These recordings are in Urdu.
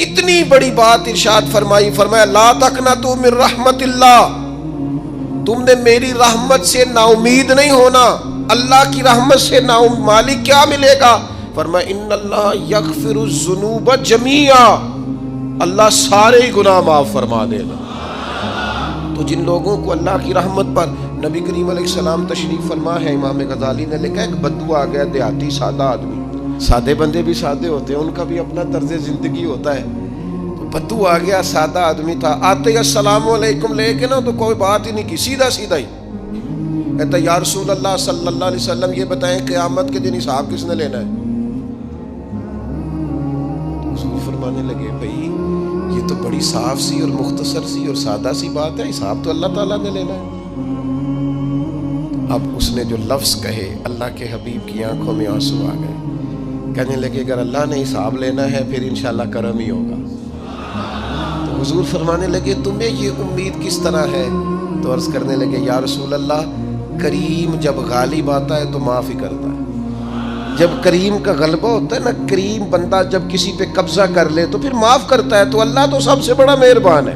کتنی بڑی بات ارشاد فرمائی، فرمایا لا تقنطوا من رحمت اللہ، تم نے میری رحمت سے نا امید نہیں ہونا، اللہ کی رحمت سے نا مالک کیا ملے گا؟ فرمایا ان اللہ یغفر الذنوب جمیعا، اللہ سارے گناہ معاف فرما دے گا۔ تو جن لوگوں کو اللہ کی رحمت پر نبی کریم علیہ السلام تشریف فرما ہے، امام غزالی نے لکھا ایک بدو آ گیا، دیہاتی سادہ آدمی، سادے بندے بھی سادے ہوتے ہیں، ان کا بھی اپنا طرز زندگی ہوتا ہے، تو بدو آ گیا، سادہ آدمی تھا، آتے ہی السلام علیکم لے کے نا تو کوئی بات ہی نہیں کی، سیدھا سیدھا ہی کہتا یا رسول اللہ صلی اللہ علیہ وسلم یہ بتائیں قیامت کے دن حساب کس نے لینا ہے؟ حضور فرمانے لگے بھائی یہ تو بڑی صاف سی اور مختصر سی اور سادہ سی بات ہے، حساب تو اللہ تعالیٰ نے لینا ہے۔ اب اس نے جو لفظ کہے اللہ کے حبیب کی آنکھوں میں آنسو آ گئے، کہنے لگے اگر اللہ نے حساب لینا ہے پھر انشاءاللہ کرم ہی ہوگا۔ تو حضور فرمانے لگے تمہیں یہ امید کس طرح ہے؟ تو عرض کرنے لگے یا رسول اللہ کریم جب غالب آتا ہے تو معاف ہی کرتا ہے، جب کریم کا غلبہ ہوتا ہے نا، کریم بندہ جب کسی پہ قبضہ کر لے تو پھر معاف کرتا ہے، تو اللہ تو سب سے بڑا مہربان ہے۔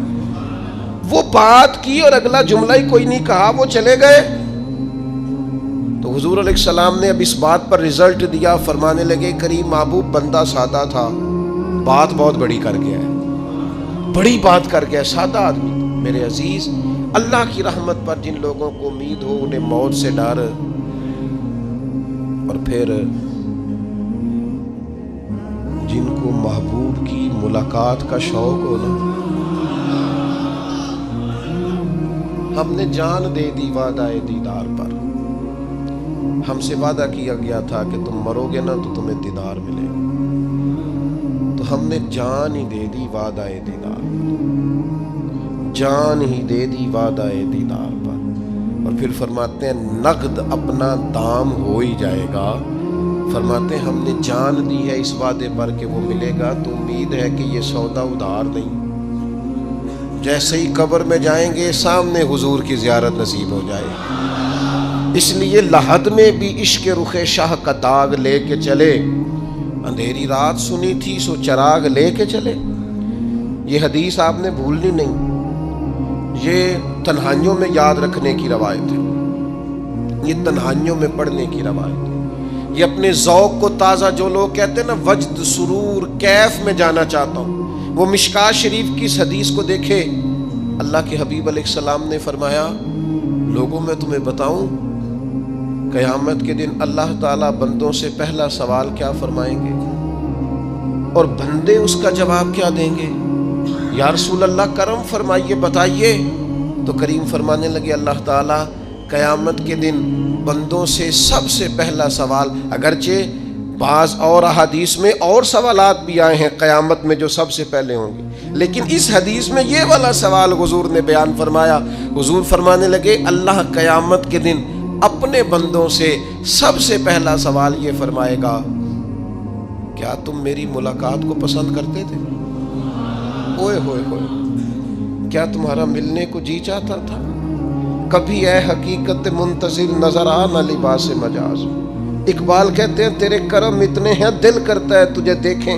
وہ بات کی اور اگلا جملہ ہی کوئی نہیں کہا، وہ چلے گئے۔ تو حضور علیہ السلام نے اب اس بات پر رزلٹ دیا، فرمانے لگے کریم محبوب بندہ سادہ تھا، بات بہت بڑی کر گیا ہے، بڑی بات کر گیا، سادہ آدمی۔ میرے عزیز، اللہ کی رحمت پر جن لوگوں کو امید ہو، انہیں موت سے ڈر، اور پھر جن کو محبوب کی ملاقات کا شوق ہو نا، ہم نے جان دے دی وعدہ دیدار پر، ہم سے وعدہ کیا گیا تھا کہ تم مرو گے نا تو تمہیں دیدار ملے گا، تو ہم نے جان ہی دے دی وعدہ دیدار پر، جان ہی دے دی وعدہ دیدار پر۔ اور پھر فرماتے ہیں نقد اپنا دام ہو ہی جائے گا، فرماتے ہیں ہم نے جان دی ہے اس وعدے پر کہ وہ ملے گا، تو امید ہے کہ یہ سودا ادھار نہیں، جیسے ہی قبر میں جائیں گے سامنے حضور کی زیارت نصیب ہو جائے گی۔ اس لیے لحد میں بھی عشق رخ شاہ کا داغ لے کے چلے، اندھیری رات سنی تھی سو چراغ لے کے چلے۔ یہ حدیث آپ نے بھولنی نہیں، یہ تنہائیوں میں یاد رکھنے کی روایت ہے، یہ تنہائیوں میں پڑھنے کی روایت ہے۔ یہ اپنے ذوق کو تازہ، جو لوگ کہتے ہیں نا وجد سرور کیف میں جانا چاہتا ہوں، وہ مشکات شریف کی اس حدیث کو دیکھے۔ اللہ کے حبیب علیہ السلام نے فرمایا لوگوں میں تمہیں بتاؤں قیامت کے دن اللہ تعالیٰ بندوں سے پہلا سوال کیا فرمائیں گے اور بندے اس کا جواب کیا دیں گے؟ یا رسول اللہ کرم فرمائیے بتائیے۔ تو کریم فرمانے لگے اللہ تعالیٰ قیامت کے دن بندوں سے سب سے پہلا سوال، اگرچہ بعض اور احادیث میں اور سوالات بھی آئے ہیں قیامت میں جو سب سے پہلے ہوں گے، لیکن اس حدیث میں یہ والا سوال حضور نے بیان فرمایا۔ حضور فرمانے لگے اللہ قیامت کے دن اپنے بندوں سے سب سے پہلا سوال یہ فرمائے گا کیا تم میری ملاقات کو پسند کرتے تھے؟ اوئے ہوئے ہوئے، کیا تمہارا ملنے کو جی چاہتا تھا؟ کبھی اے حقیقت منتظر نظر آ نہ لباس مجاز۔ اقبال کہتے ہیں تیرے کرم اتنے ہیں دل کرتا ہے تجھے دیکھیں،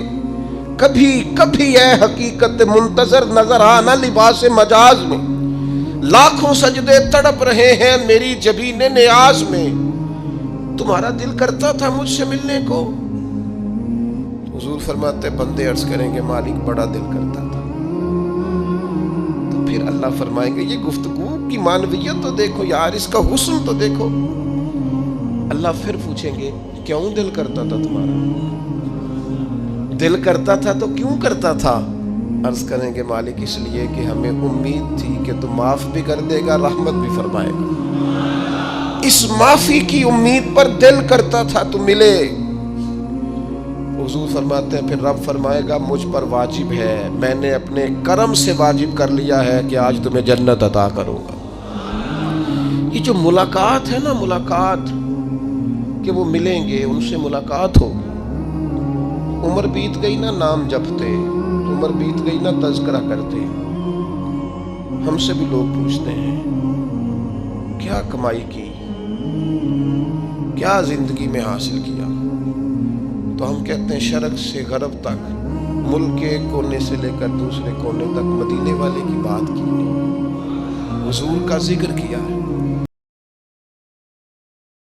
کبھی کبھی اے حقیقت منتظر نظر آ نہ لباس مجاز میں، لاکھوں سجدے تڑپ رہے ہیں میری جبین نیاز میں، تمہارا دل کرتا تھا مجھ سے ملنے کو؟ حضور فرماتے بندے عرض کریں گے مالک بڑا دل کرتا تھا۔ تو پھر اللہ فرمائیں گے یہ گفتگو کی معنویت تو دیکھو یار، اس کا حسن تو دیکھو۔ اللہ پھر پوچھیں گے کیوں دل کرتا تھا تمہارا؟ دل کرتا تھا تو کیوں کرتا تھا؟ عرض کریں گے مالک اس لیے کہ ہمیں امید تھی کہ تو معاف بھی کر دے گا، رحمت بھی فرمائے گا، اس معافی کی امید پر دل کرتا تھا تو ملے۔ حضور فرماتے ہیں پھر رب فرمائے گا مجھ پر واجب ہے، میں نے اپنے کرم سے واجب کر لیا ہے کہ آج تمہیں جنت عطا کروں گا۔ یہ جو ملاقات ہے نا، ملاقات کہ وہ ملیں گے، ان سے ملاقات ہو۔ عمر بیت گئی نا نام جپتے، عمر بیت گئی نا تذکرہ کرتے، ہم سے بھی لوگ پوچھتے ہیں کیا کمائی کی، کیا زندگی میں حاصل کیا، تو ہم کہتے ہیں شرق سے غرب تک ملک کے ایک کونے سے لے کر دوسرے کونے تک مدینے والے کی بات کی، حضور کا ذکر کیا ہے،